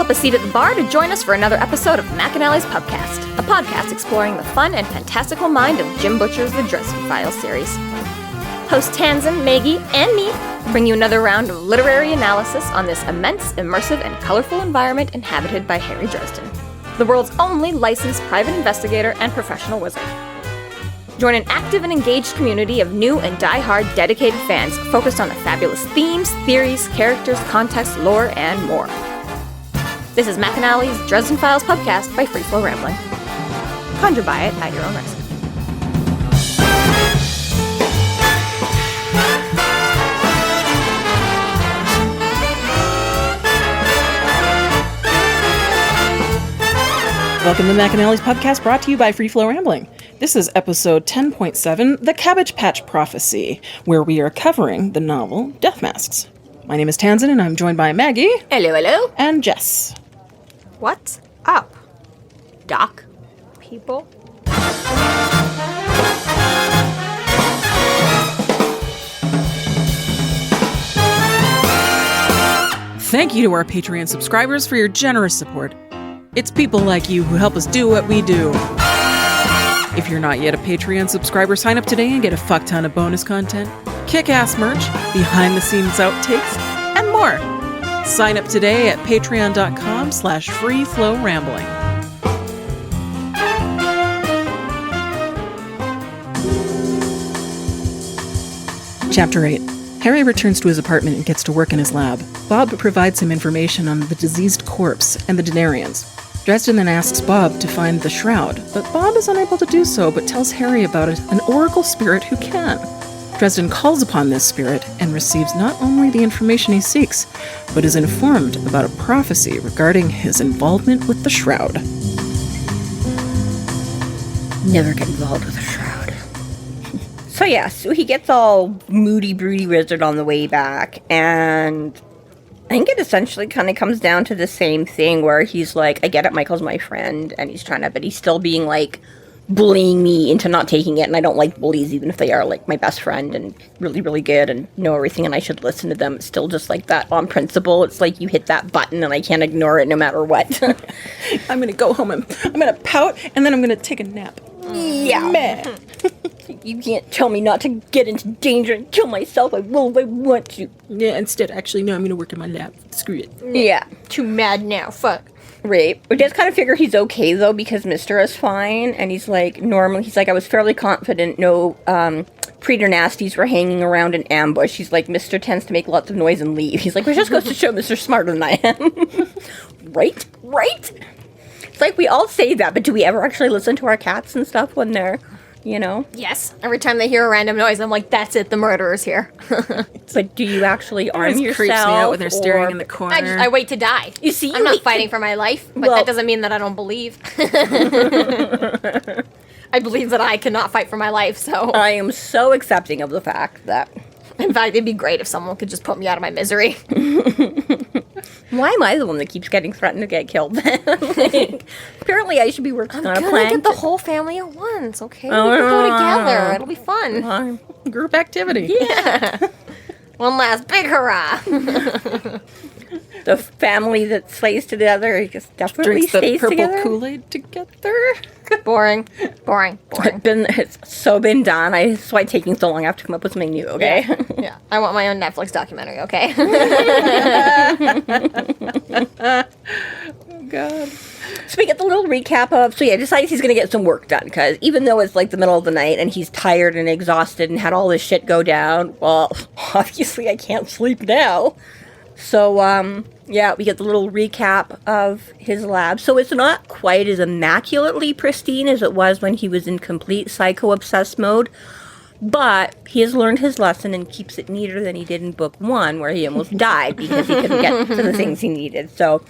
up a seat at the bar to join us for another episode of McAnally's Pubcast, a podcast exploring the fun and fantastical mind of Jim Butcher's The Dresden Files series. Hosts Tansenn, Maggie, and me bring you another round of literary analysis on this immense, immersive, and colorful environment inhabited by Harry Dresden, the world's only licensed private investigator and professional wizard. Join an active and engaged community of new and die-hard dedicated fans focused on the fabulous themes, theories, characters, context, lore, and more. This is McAnally's Dresden Files Pubcast by Free Flow Rambling. Conjure by it at your own risk. Welcome to McAnally's Pubcast, brought to you by Free Flow Rambling. This is episode 10.7, The Cabbage Patch Prophecy, where we are covering the novel Death Masks. My name is Tansenn, and I'm joined by Maggie. Hello, hello. And Jess. What's up, Doc? People? Thank you to our Patreon subscribers for your generous support. It's people like you who help us do what we do. If you're not yet a Patreon subscriber, sign up today and get a fuck ton of bonus content, kick-ass merch, behind-the-scenes outtakes, and more. Sign up today at patreon.com/freeflowrambling. Chapter 8. Harry returns to his apartment and gets to work in his lab. Bob provides him information on the diseased corpse and the Denarians. Dresden then asks Bob to find the shroud, but Bob is unable to do so, but tells Harry about an oracle spirit who can. Dresden calls upon this spirit and receives not only the information he seeks, but is informed about a prophecy regarding his involvement with the shroud. Never get involved with a shroud. So he gets all moody, broody wizard on the way back, and I think it essentially kind of comes down to the same thing where he's like, I get it, Michael's my friend, and but he's still being like, bullying me into not taking it, and I don't like bullies even if they are like my best friend and really, really good and know everything and I should listen to them. It's still just like that on principle. It's like you hit that button and I can't ignore it no matter what. I'm gonna go home and I'm gonna pout and then I'm gonna take a nap. Yeah. Man. You can't tell me not to get into danger and kill myself. I will if I want to. Yeah, instead, actually, no, I'm gonna work in my lab. Screw it. Yeah. Too mad now, fuck. Right. We just kind of figure he's okay, though, because Mr. is fine, and he's like, normally, he's like, I was fairly confident no preternasties were hanging around in ambush. He's like, Mr. tends to make lots of noise and leave. He's like, which just goes to show Mr. smarter than I am. Right? It's like, we all say that, but do we ever actually listen to our cats and stuff when they're, you know? Yes. Every time they hear a random noise, I'm like, that's it, the murderer's here. But do you actually arm yourself? Creeps me out when they're staring in the corner. I wait to die. You see? I'm not fighting for my life, but that doesn't mean that I don't believe. I believe that I cannot fight for my life, so... I am so accepting of the fact that... In fact, it'd be great if someone could just put me out of my misery. Why am I the one that keeps getting threatened to get killed? Like, apparently I should be working on a plan. Get the whole family at once, okay? We can go together. It'll be fun. Group activity. Yeah. One last big hurrah. The family that slays together just definitely Drinks the stays purple together. Kool-Aid together. Boring. It's so been done. That's why it's taking so long. I have to come up with something new, okay? Yeah. I want my own Netflix documentary, okay? Oh, God. So we get the little recap of, decides he's going to get some work done, because even though it's like the middle of the night and he's tired and exhausted and had all this shit go down, well, obviously I can't sleep now. So, we get the little recap of his lab. So it's not quite as immaculately pristine as it was when he was in complete psycho-obsessed mode, but he has learned his lesson and keeps it neater than he did in book 1, where he almost died because he couldn't get to the things he needed. So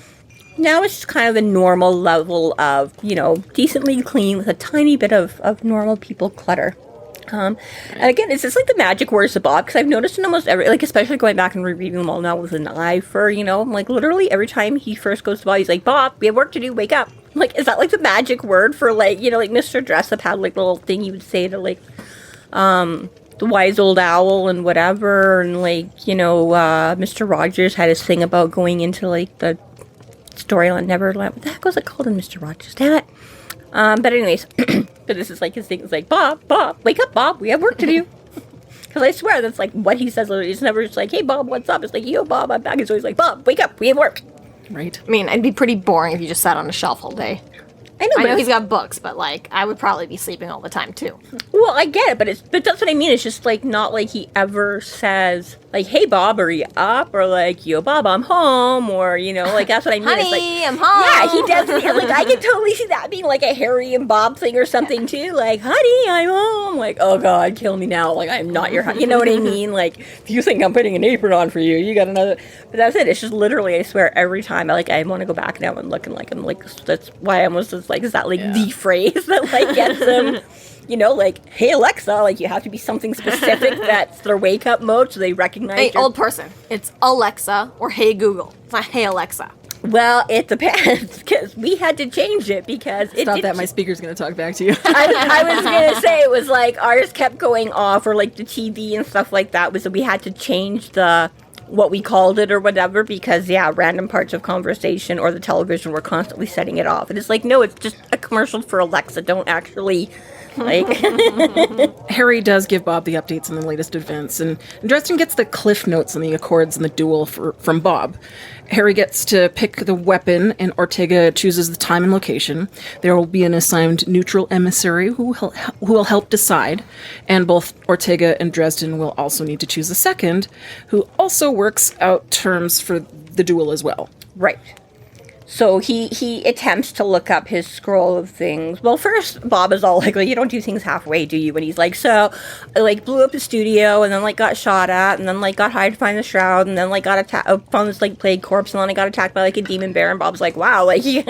now it's just kind of a normal level of, decently clean with a tiny bit of normal people clutter. And again, it's just like the magic words of Bob, because I've noticed in almost every, like, especially going back and rereading them all now with an eye for, like, literally every time he first goes to Bob, he's like, Bob, we have work to do, wake up. Like, is that, like, the magic word for, like, like, Mr. Dressup had, like, the little thing he would say to, like, the wise old owl and whatever, and, like, Mr. Rogers had his thing about going into, like, the Storyline Neverland. What the heck was it called in Mr. Rogers? Damn it. But anyways, but this is like his thing. It's like, Bob, wake up, Bob. We have work to do. Because I swear that's like what he says. It's never just like, hey, Bob, what's up? It's like, yo, Bob, I'm back. It's always like, Bob, wake up. We have work. Right. I mean, it'd be pretty boring if you just sat on a shelf all day. I know he's got books, but like I would probably be sleeping all the time too. Well, I get it, but that's what I mean. It's just like not like he ever says like, "Hey, Bob, are you up?" or like, "Yo, Bob, I'm home," or like that's what I mean. Honey, it's like, I'm home. Yeah, he does. Like I can totally see that being like a Harry and Bob thing or something too. Like, "Honey, I'm home." Like, "Oh God, kill me now." Like I'm not your. You know what I mean? Like, if you think I'm putting an apron on for you, you got another. But that's it. It's just literally, I swear, every time I want to go back now and look and like I'm like that's why I almost just like is that like the phrase that like gets them. Like, hey, Alexa, like, you have to be something specific that's their wake-up mode so they recognize Hey, old person. It's Alexa or Hey Google. It's not Hey Alexa. Well, it depends, because we had to change it because Stop that, my speaker's going to talk back to you. I was going to say, it was like, ours kept going off, or like the TV and stuff like that, was that we had to change what we called it or whatever, because random parts of conversation or the television were constantly setting it off. And it's like, no, it's just a commercial for Alexa. Don't actually... Harry does give Bob the updates on the latest events, and Dresden gets the cliff notes on the accords and the duel from Bob. Harry gets to pick the weapon, and Ortega chooses the time and location. There will be an assigned neutral emissary who will help decide, and both Ortega and Dresden will also need to choose a second, who also works out terms for the duel as well. Right. So he attempts to look up his scroll of things. Well, first, Bob is all like, well, you don't do things halfway, do you? And he's like, so I, like, blew up the studio, and then, like, got shot at, and then, like, got hired to find the shroud, and then, like, got found this, like, plague corpse, and then I got attacked by, like, a demon bear, and Bob's like, wow, like, you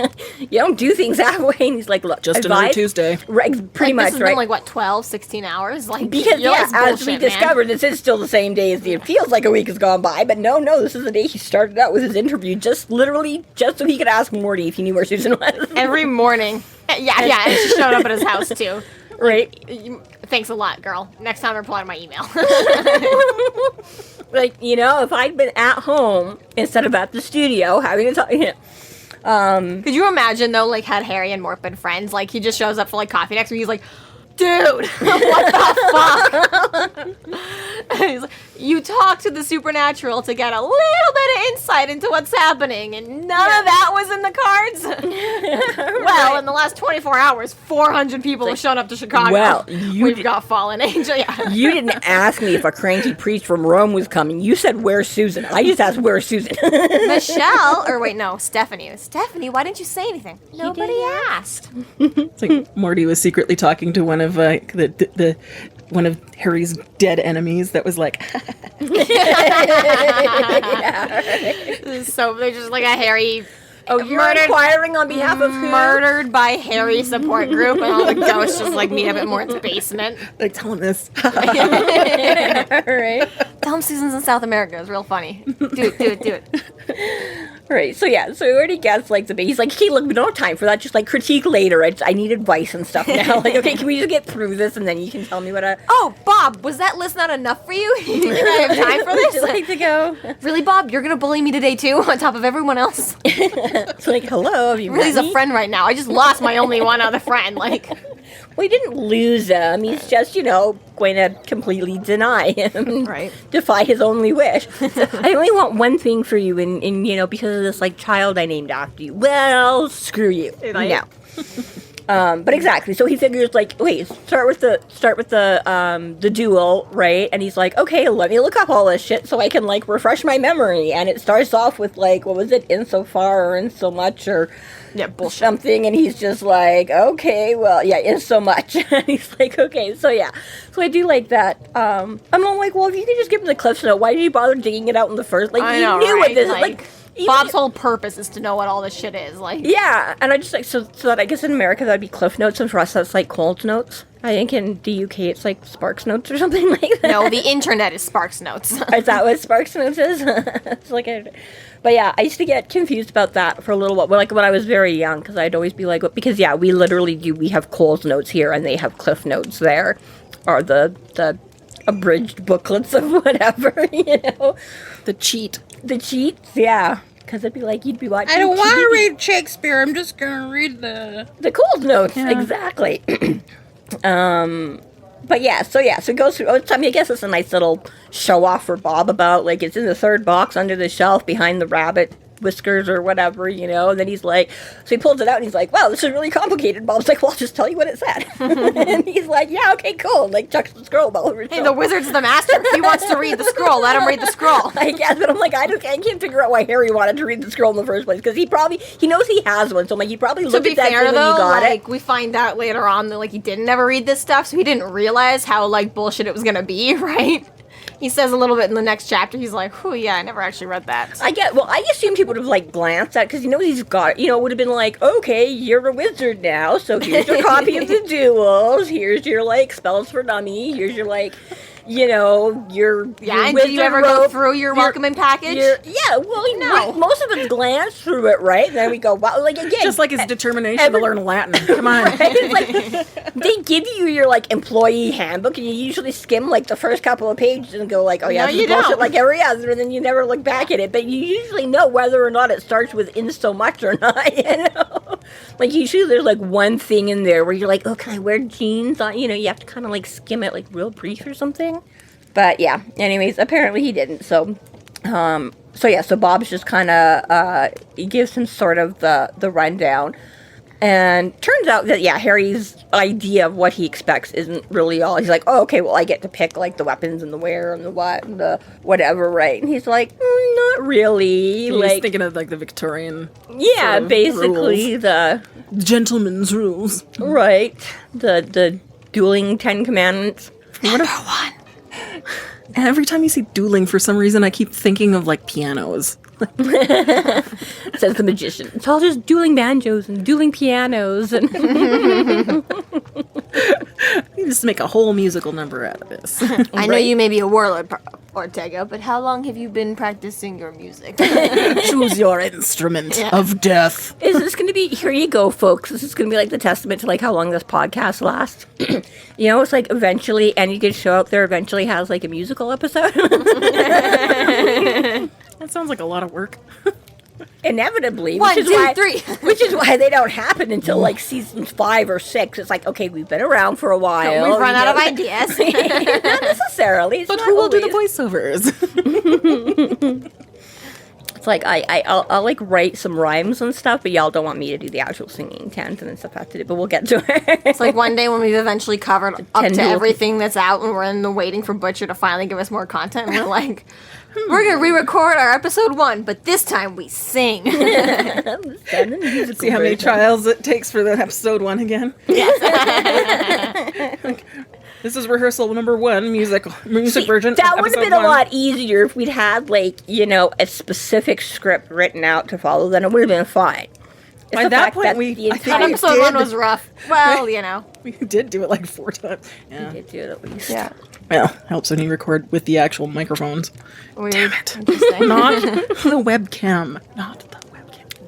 don't do things halfway. And he's like, look, just another Tuesday. Right, pretty much, this has right? been, like, what, 12, 16 hours? Like, because, as we discovered, this is still the same day as it feels like a week has gone by, but no, this is the day he started out with his interview, just so he could ask Morty if he knew where Susan was. Every morning. Yeah, and she showed up at his house, too. Right. Thanks a lot, girl. Next time, reply to my email. Like, if I'd been at home instead of at the studio having to talk... Could you imagine, though, like, had Harry and Mort been friends? Like, he just shows up for, like, coffee next week. He's like, dude, what the fuck? He's like, you talk to the supernatural to get a little bit of insight into what's happening, and none of that was in the cards. Well, in the last 24 hours, 400 people have shown up to Chicago. Well, we've got fallen angel. Yeah. You didn't ask me if a cranky priest from Rome was coming. You said, where's Susan? I just asked, where's Susan? Michelle, or wait, no, Stephanie. Stephanie, why didn't you say anything? Nobody asked. It's like Morty was secretly talking to one of one of Harry's dead enemies that was like... So they're just like a Harry... Oh, you're inquiring on behalf of who? Murdered by Harry support group, and all the ghosts just like meet up at Mort's basement. Like, tell him this. Right. Tell him Susan's in South America. It's real funny. Do it. Right, so he already gets, like, he's like, okay, look, we don't have time for that, just, like, critique later, I need advice and stuff now, like, okay, can we just get through this, and then you can tell me what Oh, Bob, was that list not enough for you? You think I have time for this? Would you like to go? Really, Bob, you're gonna bully me today, too, on top of everyone else? It's like, hello, have you Really, he's met me? a friend right now. I just lost my only one other friend, like... Well, he didn't lose him. He's just, going to completely deny him. Right. Defy his only wish. I only want one thing for you, and because of this, like, child I named after you. Well, screw you. Right. No. But exactly. So he figures, like, wait, start with the duel, right? And he's like, okay, let me look up all this shit so I can, like, refresh my memory. And it starts off with, like, what was it? Insofar or in so much or... Yeah, bullshit. Something, and he's just like, okay, well, yeah, in so much. And he's like, okay, so yeah. So I do like that. I'm all like, well, if you could just give him the Cliff's Note, why did you bother digging it out in the first? Like, I you know, knew right? what this Like Bob's whole purpose is to know what all this shit is, like. Yeah, and I just like, so that I guess in America that'd be Cliff Notes, and for us that's like Cold Notes. I think in the UK it's like Sparks Notes or something like that. No, the internet is Sparks Notes. Is that what Sparks Notes is? It's like but yeah, I used to get confused about that for a little while, like when I was very young, because I'd always be like, because yeah, we literally do, we have Cole's Notes here, and they have Cliff Notes there, or the abridged booklets of whatever, The cheats, yeah. Because it'd be like you'd be watching I don't want to TV. read Shakespeare. I'm just going to read the Cold Notes. Yeah. Exactly. But yeah, so it goes through. I mean, I guess it's a nice little show off for Bob about, like, it's in the third box under the shelf behind the rabbit whiskers or whatever, you know. And then he's like, so he pulls it out and he's like, wow, this is really complicated. Bob's like, well, I'll just tell you what it said. And he's like, yeah, okay, cool. And, like, chucks the scroll over his Hey, the shoulder. wizard's the master. He wants to read the scroll. Let him read the scroll. I guess, but I'm like, I can't figure out why Harry wanted to read the scroll in the first place, because he knows he has one, so I'm like, he probably To looked be at that fair, thing when though, he got like, we find out later on that, like, he didn't ever read this stuff, so he didn't realize how, like, bullshit it was gonna be, right? He says a little bit in the next chapter, he's like, oh, yeah, I never actually read that. I assumed he would have, like, glanced at it, because he knows he's got, you know, it would have been like, okay, you're a wizard now, so here's your copy of the duels, here's your, like, spells for dummy, here's your, like, you know, your Yeah, and wizard did you ever rope, go through your welcoming package? yeah, well, No. most of us glance through it, right? And then we go, wow, like, again. Just like his determination to learn Latin. Come on. It's like, they give you your, like, employee handbook, and you usually skim, like, the first couple of pages and go, like, oh, yeah, No, this you is bullshit don't. like every other, and then you never look back at it. But you usually know whether or not it starts with in so much or not, you know? Like, usually there's, like, one thing in there where you're like, oh, can I wear jeans on? You know, you have to kind of, like, skim it, like, real brief or something. But, yeah, anyways, apparently he didn't, so... So Bob's just kind of, he gives him sort of the rundown. And turns out that, yeah, Harry's idea of what he expects isn't really all. He's like, oh, okay, well, I get to pick, like, the weapons and the where and the what and the whatever, right? And he's like, not really. He's like, thinking of, like, the Victorian. yeah, sort of basically rules. the, Gentleman's rules. right, the dueling 10 Commandments. Number one. And every time you see dueling, for some reason, I keep thinking of, like, pianos. Says the magician. It's all just dueling banjos and dueling pianos and... You just make a whole musical number out of this. I know you may be a warlord, Ortega, but how long have you been practicing your music? Choose your instrument of death. Is this going to be, here you go, folks. This is going to be like the testament to like how long this podcast lasts. You know, it's like eventually any good show out there eventually has like a musical episode. That sounds like a lot of work. Inevitably. One, which is two, why, three. Which is why they don't happen until like seasons 5 or 6. It's like, okay, we've been around for a while. We've run you out of know. ideas. Not necessarily. It's But not who will do the always. voiceovers? It's like I'll like write some rhymes and stuff, but y'all don't want me to do the actual singing. Tansenn and stuff have to do, but we'll get to it. It's like one day when we've eventually covered up to duel. everything that's out and we're in the waiting for Butcher to finally give us more content, and we're like, we're going to re-record our episode 1, but this time we sing. See how many trials it takes for the episode 1 again? This is rehearsal number 1, music version. That would have episode been a 1. lot easier if we'd had, like, you know, a specific script written out to follow. Then it would have been fine. It's By the that fact point, that we- the I think entire- we Episode 1 did. was rough. Well, you know. We did do it like 4 times. Yeah. did do it at least. Yeah. Well, helps when you record with the actual microphones. Weird. Damn it. Interesting. Not the webcam. Not the webcam.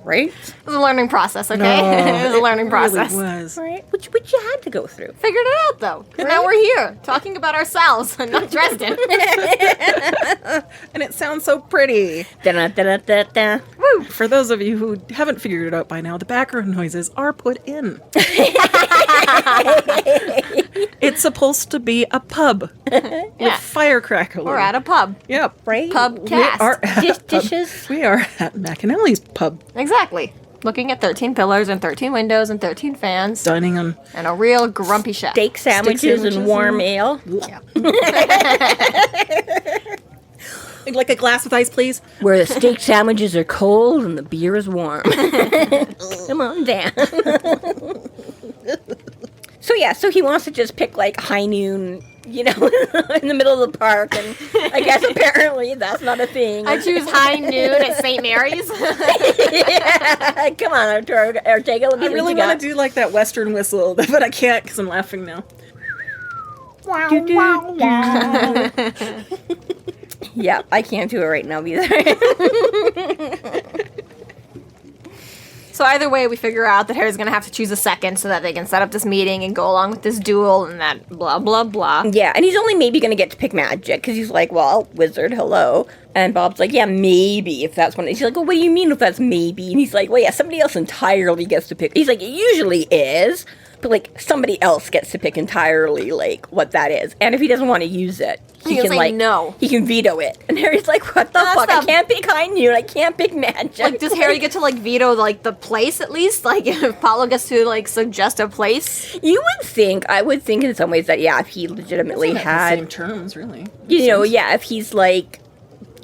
Right? It was a learning process, okay? No, it was a learning process. Really was. Right. Which you had to go through. Figured it out, though. 'Cause now we're here, talking about ourselves and not Dresden. And it sounds so pretty. Da-da-da-da-da. For those of you who haven't figured it out by now, the background noises are put in. It's supposed to be a pub with Yeah. firecrackling. We're at a pub. Yep. Right? Pubcast. We are at a pub. Dishes. We are at McAnally's pub, Exactly. Looking at 13 pillars and 13 windows and 13 fans dining on. and a real grumpy chef. Steak sandwiches and warm ale. Like a glass with ice, please. Where the steak sandwiches are cold and the beer is warm. Come on down. So he wants to just pick like high noon, you know, in the middle of the park, and I guess apparently that's not a thing. I choose high noon at St. Mary's. Yeah. Come on, Ortega, let me I see what really you want got. to do like that Western whistle, but I can't because I'm laughing now. Yeah, I can't do it right now either. So either way, we figure out that Harry's going to have to choose a second so that they can set up this meeting and go along with this duel and that blah, blah, blah. Yeah, and he's only maybe going to get to pick magic, because he's like, well, wizard, hello. And Bob's like, yeah, maybe, if that's one. He's like, well, what do you mean if that's maybe? And he's like, well, yeah, somebody else entirely gets to pick. He's like, it usually is, but, like, somebody else gets to pick entirely, like, what that is. And if he doesn't want to use it, he can, like, no. He can veto it. And Harry's like, what the fuck? I can't pick high noon. I can't pick magic. Like, does Harry get to, like, veto, like, the place, at least? Like, if Paulo gets to, like, suggest a place? I would think in some ways that, yeah, if he legitimately had... same terms, really. You know, yeah, if he's, like...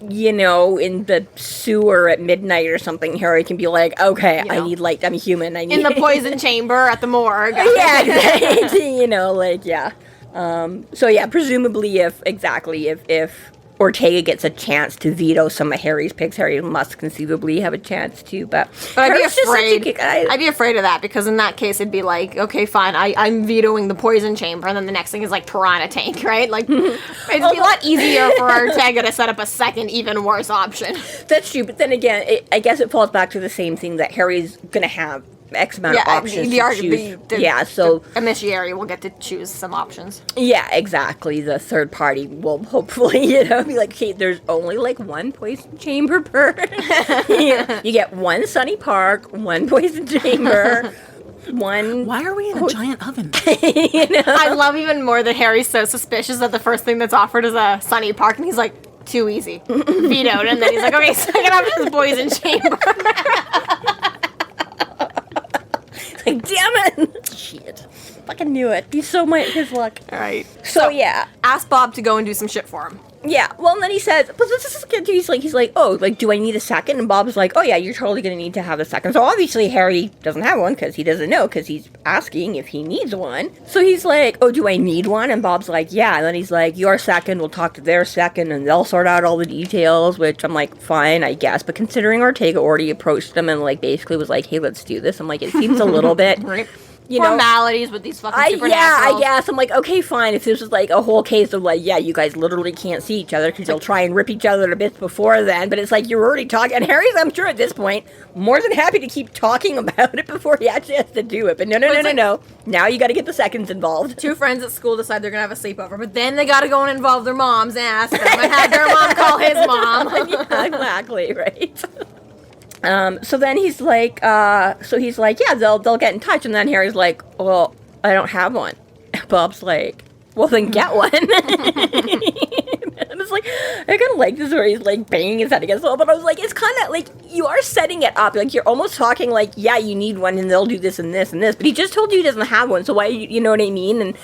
you know, in the sewer at midnight or something, Harry can be like, okay, I need light, I'm human, I need... In the poison chamber at the morgue. Yeah, exactly. You know, like, yeah. So, yeah, presumably if Ortega gets a chance to veto some of Harry's picks, Harry must conceivably have a chance to, but I'd be afraid. I'd be afraid of that, because in that case it'd be like, okay, fine, I'm vetoing the poison chamber, and then the next thing is like piranha tank, right? Like, it'd be a lot easier for Ortega to set up a second, even worse option. That's true, but then again, I guess it falls back to the same thing that Harry's gonna have X amount of options to choose. So the initiary will get to choose some options. Yeah, exactly. The third party will hopefully, you know, be like, okay, there's only like one poison chamber per. You get one Sunny Park, one poison chamber. Why are we in a giant oven? You know? I love even more that Harry's so suspicious that the first thing that's offered is a Sunny Park, and he's like, too easy. Vetoed. And then he's like, okay, second option is poison chamber. Like, damn it! Shit. Fucking knew it. He's so much his luck. Alright. So, yeah. Ask Bob to go and do some shit for him. Yeah. Well, and then he says, but this is good. He's like, oh, like, do I need a second? And Bob's like, oh, yeah, you're totally going to need to have a second. So, obviously, Harry doesn't have one because he doesn't know, because he's asking if he needs one. So, he's like, oh, do I need one? And Bob's like, yeah. And then he's like, your second, we'll talk to their second, and they'll sort out all the details, which I'm like, fine, I guess. But considering Ortega already approached them and, like, basically was like, hey, let's do this, I'm like, it seems a little bit... Right. You formalities with these fucking supernaturals. I guess. I'm like, okay, fine. If this was like a whole case of like, yeah, you guys literally can't see each other because you'll try and rip each other to bits before then. But it's like you're already talking. And Harry's, I'm sure at this point, more than happy to keep talking about it before he actually has to do it. But no. Now you got to get the seconds involved. Two friends at school decide they're going to have a sleepover. But then they got to go and involve their moms and ask them and have their mom call his mom. Yeah, exactly, right. So then he's like, yeah, they'll get in touch. And then Harry's like, well, I don't have one. Bob's like, well, then get one. And it's like, I kind of like this where he's like banging his head against the wall. But I was like, it's kind of like, you are setting it up. Like, you're almost talking like, yeah, you need one and they'll do this and this and this. But he just told you he doesn't have one. So why, you know what I mean? And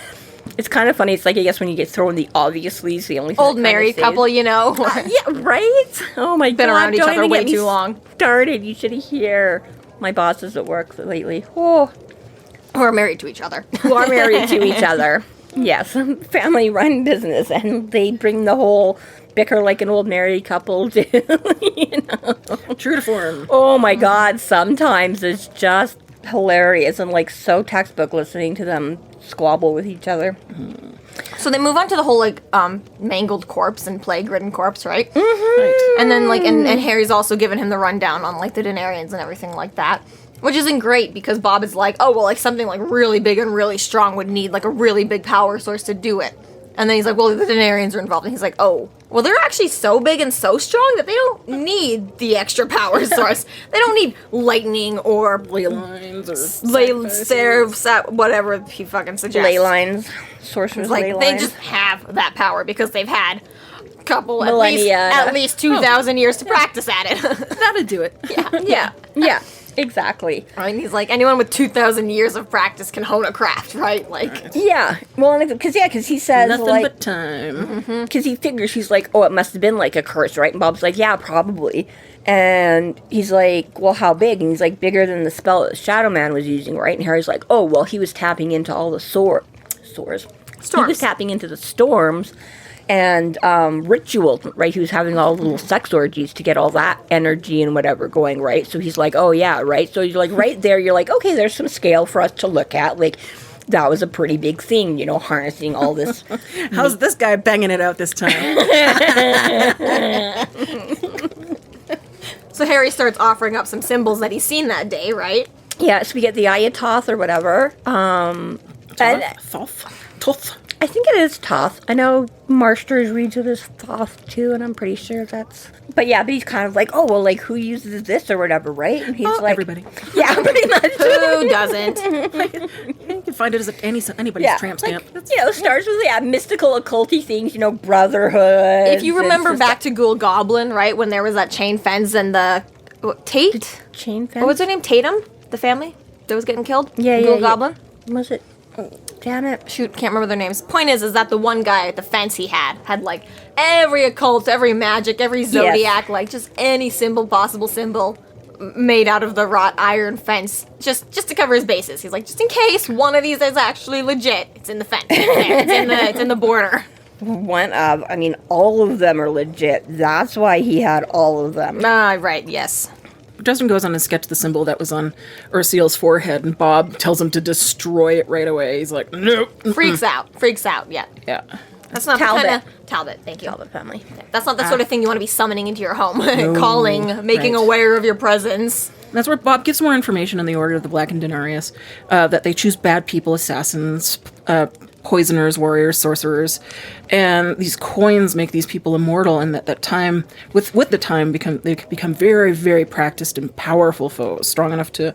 it's kind of funny. It's like, I guess when you get thrown the obviously, it's the only thing old married couple, you know. Yeah, right? Oh my God. Been around each other way too long. Started. You should hear my bosses at work lately. Oh. Who are married to each other. Who are married to each other. Yes. Family run business. And they bring the whole bicker like an old married couple to, you know. True to form. Oh my God. Sometimes it's just hilarious and like so textbook listening to them squabble with each other. So they move on to the whole like mangled corpse and plague-ridden corpse, right? Mm-hmm. Right. And then like and Harry's also given him the rundown on like the Denarians and everything like that, which isn't great because Bob is like, oh well, like something like really big and really strong would need like a really big power source to do it. And then he's like, well, the Denarians are involved. And he's like, oh, well, they're actually so big and so strong that they don't need the extra power source. They don't need lightning or ley lines or whatever he fucking suggests. Ley lines. Sorcerer's ley lines. They just have that power because they've had a couple, millennia. at least 2,000 years to practice at it. That'd do it. Yeah. Exactly. I mean, he's like, anyone with 2,000 years of practice can hone a craft, right? Like, yeah. Well, because he says, nothing like, but time. Because he figures, he's like, oh, it must have been like a curse, right? And Bob's like, yeah, probably. And he's like, well, how big? And he's like, bigger than the spell that Shadow Man was using, right? And Harry's like, oh, well, he was tapping into all the storms. He was tapping into the storms and ritual, right? He was having all the little sex orgies to get all that energy and whatever going, right? So he's like, oh, yeah, right? So you're like, right there, you're like, okay, there's some scale for us to look at. Like, that was a pretty big thing, you know, harnessing all this. How's this guy banging it out this time? So So Harry starts offering up some symbols that he's seen that day, right? Yeah, so we get the Ayatoth or whatever. Toth. I think it is Toth. I know Marsters reads it as Thoth too, and I'm pretty sure that's... But yeah, but he's kind of like, oh, well, like, who uses this or whatever, right? And he's like... Everybody. Yeah, pretty much. Who doesn't? You can find it as anybody's tramp stamp. Starts with, mystical occulty things, brotherhood. If you remember back to Ghoul Goblin, right, when there was that chain fence and the... Tate? Chain fence? What was her name? Tatum? The family that was getting killed? Yeah, Ghoul yeah. Goblin? Was it? Damn it. Shoot, can't remember their names. Point is that the one guy at the fence he had like every occult, every magic, every zodiac, like just any possible symbol made out of the wrought iron fence, just to cover his bases. He's like, just in case one of these is actually legit, it's in the fence. It's in the border. All of them are legit. That's why he had all of them. Right, yes. Dresden goes on to sketch the symbol that was on Ursiel's forehead, and Bob tells him to destroy it right away. He's like, no. Freaks out, yeah. Yeah. That's not Talbot. Talbot, thank you. Talbot family. That's not the sort of thing you want to be summoning into your home. Calling, making aware of your presence. That's where Bob gives more information on the Order of the Blackened Denarius, that they choose bad people, assassins, poisoners, warriors, sorcerers, and these coins make these people immortal, and that time, with the time, they become very, very practiced and powerful foes, strong enough to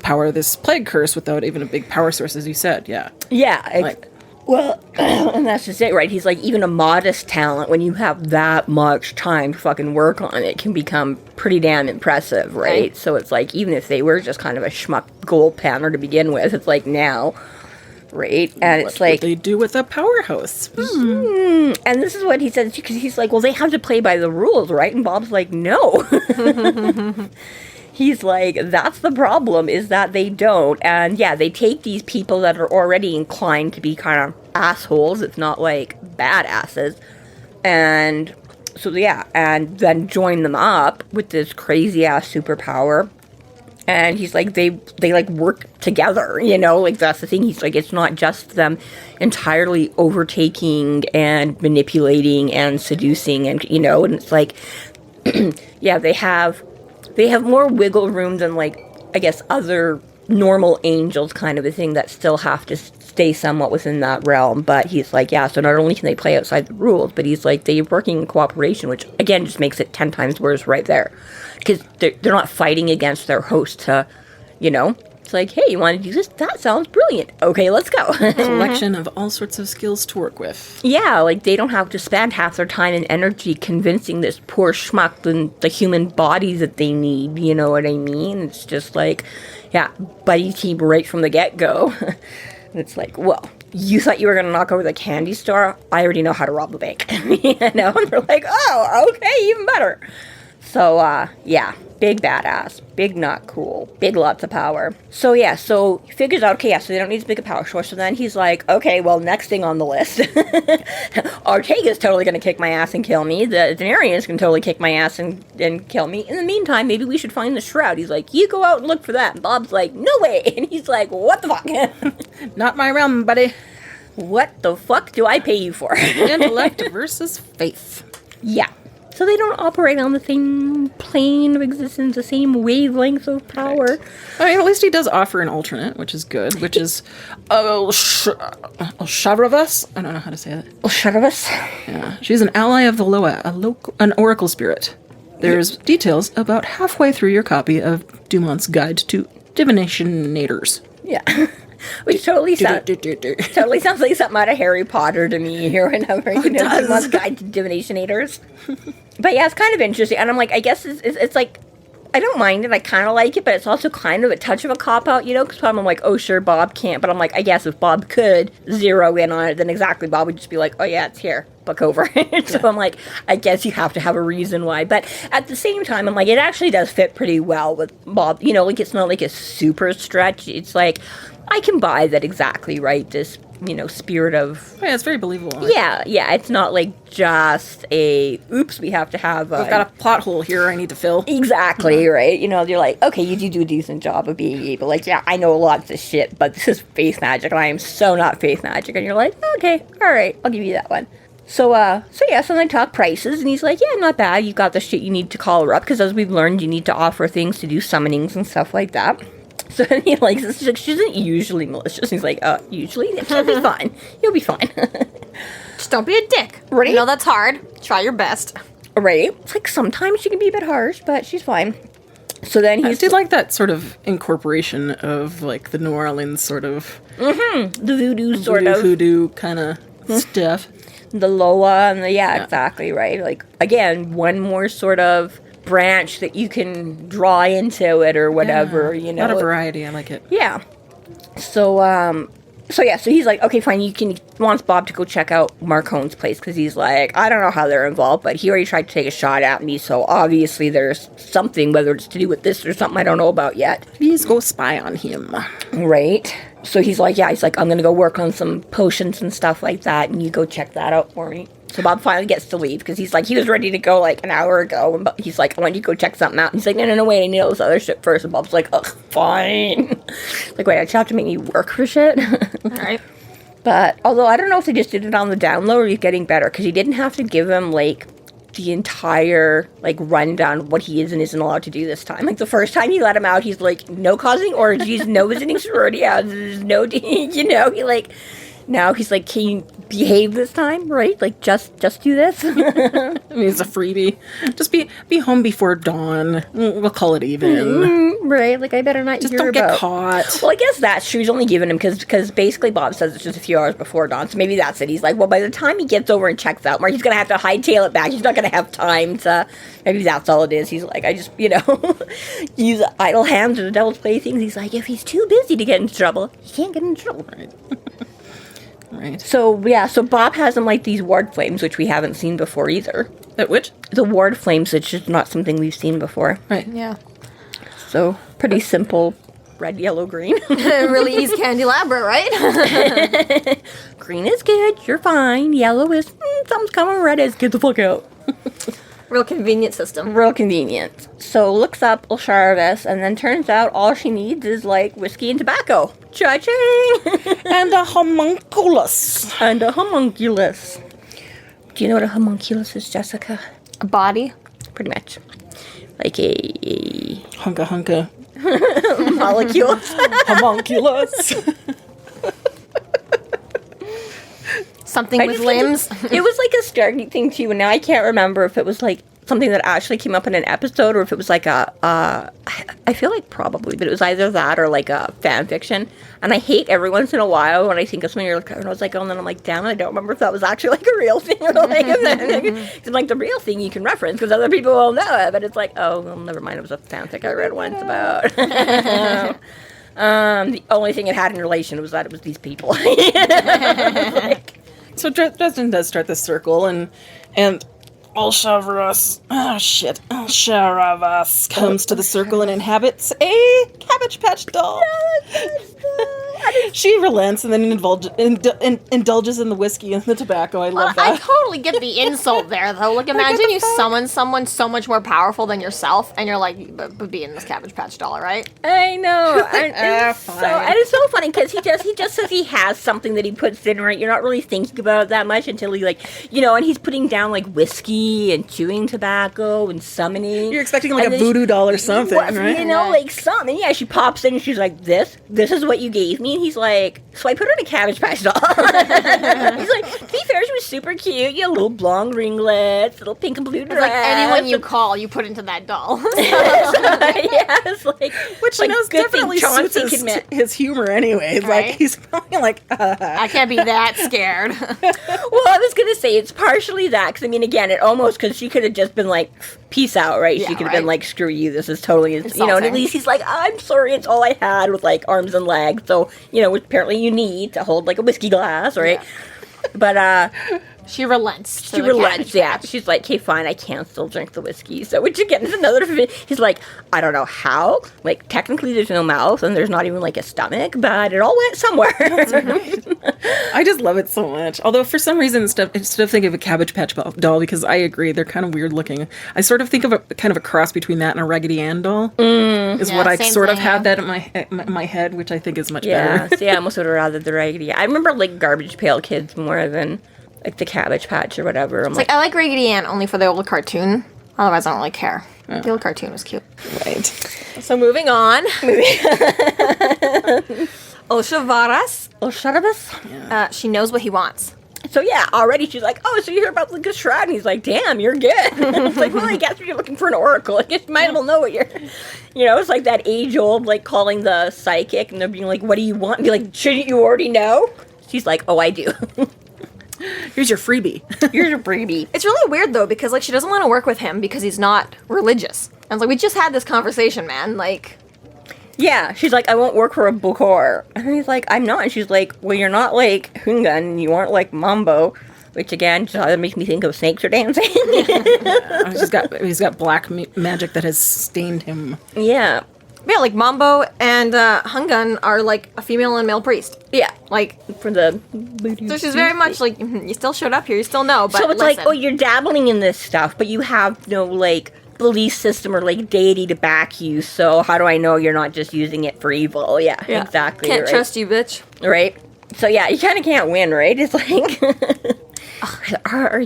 power this plague curse without even a big power source, as you said, yeah. Yeah, well, and that's just it, right? He's like, even a modest talent, when you have that much time to fucking work on it, can become pretty damn impressive, right? So it's like, even if they were just kind of a schmuck gold panner to begin with, it's like now, right? And it's like... What they do with a powerhouse. And this is what he says, because he's like, well, they have to play by the rules, right? And Bob's like, no. He's like, that's the problem, is that they don't. And yeah, they take these people that are already inclined to be kind of assholes, it's not like badasses, and so yeah, and then join them up with this crazy ass superpower. And he's like, they like work together, like that's the thing. He's like, it's not just them entirely overtaking and manipulating and seducing, and and it's like, yeah, they have more wiggle room than, like, I guess, other normal angels, kind of a thing, that still have to stay somewhat within that realm. But he's like, yeah, so not only can they play outside the rules, but he's like, they're working in cooperation, which, again, just makes it 10 times worse right there. Because they're not fighting against their host to, It's like, hey, you want to do this? That sounds brilliant. Okay, let's go. Collection of all sorts of skills to work with. Yeah, like, they don't have to spend half their time and energy convincing this poor schmuck the human bodies that they need, you know what I mean? It's just like, yeah, buddy team right from the get-go. It's like, well, you thought you were going to knock over the candy store? I already know how to rob a bank. And they're like, oh, okay, even better. So, yeah, big badass, big not cool, big lots of power. So, yeah, so he figures out, okay, yeah, so they don't need to make a power source. So then he's like, okay, well, next thing on the list, Ortega's totally going to kick my ass and kill me. The Denarians can totally kick my ass and kill me. In the meantime, maybe we should find the Shroud. He's like, you go out and look for that. And Bob's like, no way. And he's like, what the fuck? Not my realm, buddy. What the fuck do I pay you for? Intellect versus faith. Yeah. So they don't operate on the same plane of existence, the same wavelength of power. Right. I mean, at least he does offer an alternate, which is good, which is Shavravas. I don't know how to say it. Shavravas? Yeah. She's an ally of the Loa, an oracle spirit. There's details about halfway through your copy of Dumont's Guide to Divinationators. Yeah. Which totally sounds like something out of Harry Potter to me here whenever, Dumont's Guide to Divinationators. But yeah, it's kind of interesting. And I'm like, I guess it's like, I don't mind it. I kind of like it, but it's also kind of a touch of a cop-out, because I'm like, oh, sure, Bob can't. But I'm like, I guess if Bob could zero in on it, then exactly, Bob would just be like, oh, yeah, it's here. Book over. So I'm like, I guess you have to have a reason why. But at the same time, I'm like, it actually does fit pretty well with Bob. Like, it's not like a super stretch. It's like, I can buy that exactly, right? This, spirit of... Yeah, it's very believable. Yeah, it's not like just a, oops, we have to have... We've got a plot hole here I need to fill. Exactly, right? You're like, okay, you do a decent job of being able, like, yeah, I know lots of shit, but this is faith magic, and I am so not faith magic. And you're like, okay, all right, I'll give you that one. So then they talk prices, and he's like, yeah, not bad. You got the shit you need to call her up, because as we've learned, you need to offer things to do summonings and stuff like that. So then he likes this. She's like, she isn't usually malicious. And he's like, usually? She'll be fine. You'll be fine. Just don't be a dick. Right? You know that's hard. Try your best. Right? It's like sometimes she can be a bit harsh, but she's fine. So then I he's... did like that sort of incorporation of, like, the New Orleans sort of... Mm-hmm. The voodoo sort of. Voodoo kind of stuff. The Loa and the... Yeah, exactly, right? Like, again, one more sort of branch that you can draw into it or whatever, you know. A lot of variety. I like it. Yeah. So he's like, okay, fine, wants Bob to go check out Marcone's place, because he's like, I don't know how they're involved, but he already tried to take a shot at me, so obviously there's something, whether it's to do with this or something I don't know about yet. Please go spy on him. Right. So he's like, I'm going to go work on some potions and stuff like that, and you go check that out for me. So Bob finally gets to leave, because he's like, he was ready to go like an hour ago, and he's like, I want you to go check something out. And he's like, no, wait, I need all this other shit first. And Bob's like, ugh, fine. Like, wait, I just have to make me work for shit? All right. But, although I don't know if they just did it on the down low or he's getting better, because he didn't have to give him, like, the entire, like, rundown of what he is and isn't allowed to do this time. Like, the first time he let him out, he's like, no causing orgies, no visiting sorority houses, no, you know, now he's like, can you behave this time, right? Like, just do this. I mean, it's a freebie. Just be home before dawn. We'll call it even. Right? Like, I better not Just hear don't about... get caught. Well, I guess that's true. He's only giving him because basically Bob says it's just a few hours before dawn, so maybe that's it. He's like, well, by the time he gets over and checks out, he's going to have to hightail it back. He's not going to have time to... Maybe that's all it is. He's like, I just, use idle hands or the devil's playthings. He's like, if he's too busy to get into trouble, he can't get into trouble. Right. Right. So Bob has him like these ward flames, which we haven't seen before either. Which? The ward flames, it's just not something we've seen before. Right. Yeah. So, pretty simple. Red, yellow, green. Really easy candelabra, right? Green is good, you're fine. Yellow is, something's coming. Red is, get the fuck out. Real convenient system. Real convenient. So, looks up Ilsharvis, and then turns out all she needs is, like, whiskey and tobacco. Cha-ching! And a homunculus. Do you know what a homunculus is, Jessica? A body. Pretty much. Like a... Hunka. molecule. Homunculus. Something with limbs. It was like a Stargate thing too, and now I can't remember if it was like something that actually came up in an episode or if it was like I feel like probably, but it was either that or like a fan fiction. And I hate every once in a while when I think of something, and I was like, oh, and then I'm like, damn it, I don't remember if that was actually like a real thing or like, it's like the real thing you can reference because other people will know it, but it's like, oh, well, never mind, it was a fanfic I read once about. The only thing it had in relation was that it was these people. So Dresden does start this circle, and Ilsharvis comes to the circle and inhabits a Cabbage Patch doll. She relents and then indulges in the whiskey and the tobacco. I love that. I totally get the insult there, though. Like, imagine you summon someone so much more powerful than yourself, and you're like, but be in this Cabbage Patch doll, right? I know. And it's so funny because he just says he has something that he puts in, right? You're not really thinking about it that much until he, like, and he's putting down, like, whiskey and chewing tobacco and summoning. You're expecting, like, a voodoo doll or something, right? Like, something. Yeah, she pops in and she's like, this is what you gave me. And he's like, so I put her in a Cabbage Patch doll. He's like, to be fair, she was super cute. You know, little blonde ringlets, little pink and blue dress. Like, anyone you call, you put into that doll. It's like... Which, like, definitely suits his humor anyways. Right? Like, he's probably like... I can't be that scared. Well, I was going to say, it's partially that, because, I mean, again, it almost, because she could have just been like, peace out, right? Yeah, she could have been like, screw you, this is totally, and at least he's like, I'm sorry, it's all I had with, like, arms and legs, so, which apparently you need to hold, like, a whiskey glass, right? Yeah. But, she relents. She relents, yeah. She's like, okay, fine, I can still drink the whiskey. So, which again is another... He's like, I don't know how. Like, technically there's no mouth and there's not even, like, a stomach, but it all went somewhere. I just love it so much. Although, for some reason, instead of thinking of a Cabbage Patch doll, because I agree, they're kind of weird looking. I sort of think of a kind of a cross between that and a Raggedy Ann doll. Is what I sort of had that in my head, which I think is much better. Yeah, I almost would have rather the Raggedy Ann. I remember, like, Garbage Pail Kids more than like the Cabbage Patch or whatever. I'm It's like, I like Raggedy Ann only for the old cartoon. Otherwise, I don't really care. The old cartoon was cute. Right. So moving on. Oshavarus. She knows what he wants. So yeah, already she's like, oh, so you hear about the Shroud? And he's like, damn, you're good. It's like, well, I guess you're looking for an oracle. I guess you might as well know what you're... it's like that age-old, like, calling the psychic, and they're being like, what do you want? And be like, shouldn't you already know? She's like, oh, I do. Here's your freebie. Here's your freebie. It's really weird, though, because, like, she doesn't want to work with him because he's not religious. And it's like, we just had this conversation, man. Like... Yeah, she's like, I won't work for a Bukor. And he's like, I'm not. And she's like, well, you're not like Hungan, and you aren't like Mambo. Which, again, just makes me think of snakes are dancing. He's got black magic that has stained him. Yeah. Yeah, like Mambo and Hungan are like a female and male priest. Yeah. Like, For the... so she's very much like, you still showed up here, you still know, but So it's listen. like, oh, you're dabbling in this stuff, but you have no, like... belief system or like deity to back you, so how do I know you're not just using it for evil? Yeah. Exactly. Can't right. trust you, bitch. Right? So yeah, you kind of can't win, right? It's like,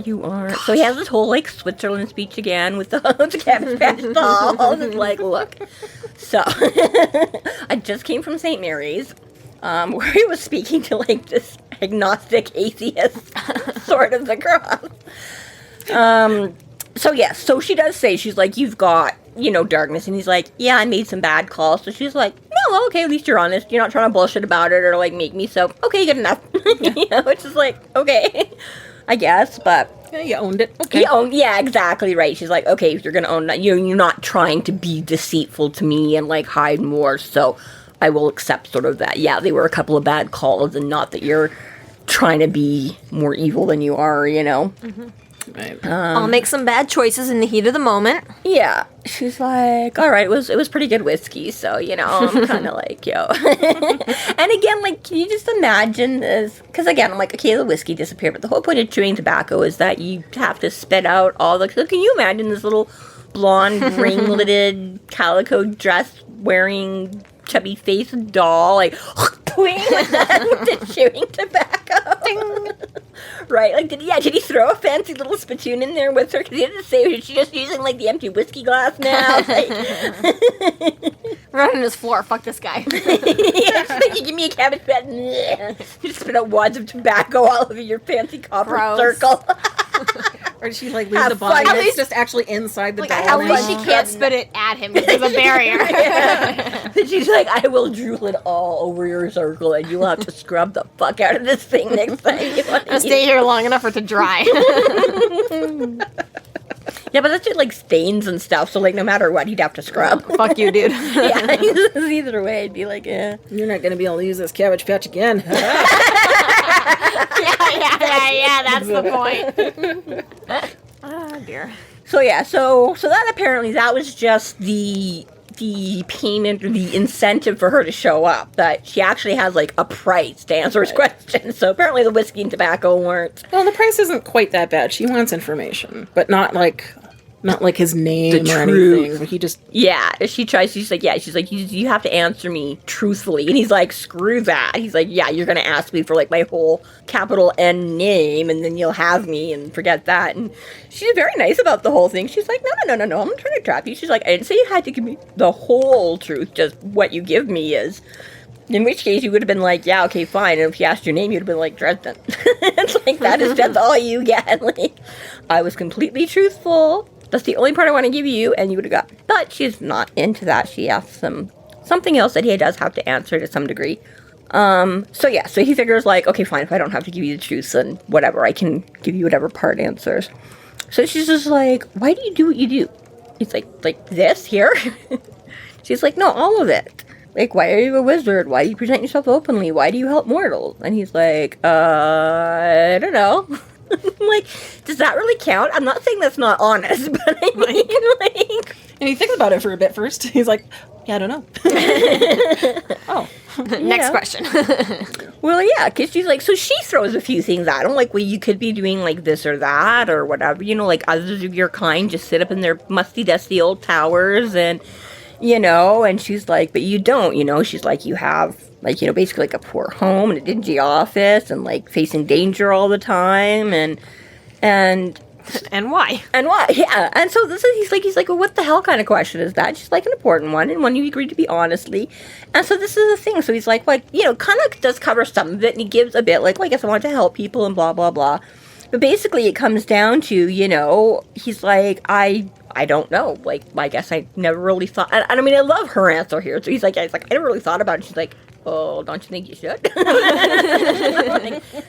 you aren't. So he has this whole like Switzerland speech again with the Cabbage Patch dolls. It's like, look. So I just came from St. Mary's, where he was speaking to like this agnostic atheist sort of the cross. So, yes, so she does say, she's like, you've got, darkness. And he's like, yeah, I made some bad calls. So she's like, no, okay, at least you're honest. You're not trying to bullshit about it or, like, make me so. Okay, good enough. Which is like, okay, I guess, but... Yeah, you owned it. Okay. Yeah, exactly right. She's like, okay, if you're going to own that, you're not trying to be deceitful to me and, like, hide more. So I will accept sort of that. Yeah, they were a couple of bad calls and not that you're trying to be more evil than you are, Mm-hmm. Right. I'll make some bad choices in the heat of the moment. Yeah, she's like, all right, it was pretty good whiskey, so, I'm kind of like, yo. And again, like, can you just imagine this? Because again, I'm like, okay, the whiskey disappeared, but the whole point of chewing tobacco is that you have to spit out all the... So can you imagine this little blonde, ringleted, calico dress wearing chubby face doll, like, with the chewing tobacco? Ding. Right, like, did he throw a fancy little spittoon in there with her? Because he didn't say, is she just using, like, the empty whiskey glass now? Like, Right on his floor, fuck this guy. yeah, like, you give me a Cabbage Patch, you just spit out wads of tobacco all over your fancy copper Gross. circle. Or did she, like, leave Have the body? fun. It's just actually inside the Like, doll. at least now? she can't spit it at him because there's a barrier. Then she's like, I will drool it all over your circle, and you'll have to scrub the fuck out of this thing next time you want I'll stay here long enough for it to dry. Yeah, but that's just like stains and stuff, so like no matter what, he'd have to scrub. Fuck you, dude. Yeah, either way, it'd be like, eh. You're not going to be able to use this Cabbage Patch again. yeah, that's the point. Oh, dear. So yeah, so that apparently that was just the payment or the incentive for her to show up, that she actually has like a price to answer his questions. So apparently the whiskey and tobacco weren't. Well, the price isn't quite that bad. She wants information, but not like his name or anything. But he just... Yeah, she tries, she's like, you have to answer me truthfully. And he's like, screw that. He's like, yeah, you're going to ask me for like my whole capital N name, and then you'll have me, and forget that. And she's very nice about the whole thing. She's like, no, I'm not trying to trap you. She's like, I didn't say you had to give me the whole truth, just what you give me is. In which case, you would have been like, yeah, okay, fine. And if he asked your name, you'd have been like, Dresden. It's like, that is just all you get. Like, I was completely truthful. That's the only part I want to give you, and you would have got. But she's not into that. She asks him something else that he does have to answer to some degree. So he figures like, okay, fine, if I don't have to give you the truth, then whatever, I can give you whatever part answers. So she's just like, why do you do what you do? He's like this here? She's like, no, all of it. Like, why are you a wizard? Why do you present yourself openly? Why do you help mortals? And he's like, I don't know. Like, does that really count? I'm not saying that's not honest, but I mean, like... And he thinks about it for a bit first. He's like, yeah, I don't know. Oh. Next question. Well, yeah, because she's like, so she throws a few things at him, like, well, you could be doing, like, this or that, or whatever, like, others of your kind just sit up in their musty, dusty old towers, and, you know, and she's like, but you don't, you know, she's like, you have, like, you know, basically like a poor home and a dingy office and like facing danger all the time and why? And why? Yeah. And so he's like, well, what the hell kind of question is that? She's like, an important one, and one you agreed to be honestly. And so this is the thing. So he's like, you know, kind of does cover some of it, and he gives a bit, like, well, I guess I want to help people and blah, blah, blah. But basically it comes down to, you know, he's like, I don't know. Like, I guess I never really thought, and I mean, I love her answer here. So he's like, I never really thought about it. She's like, oh, don't you think you should?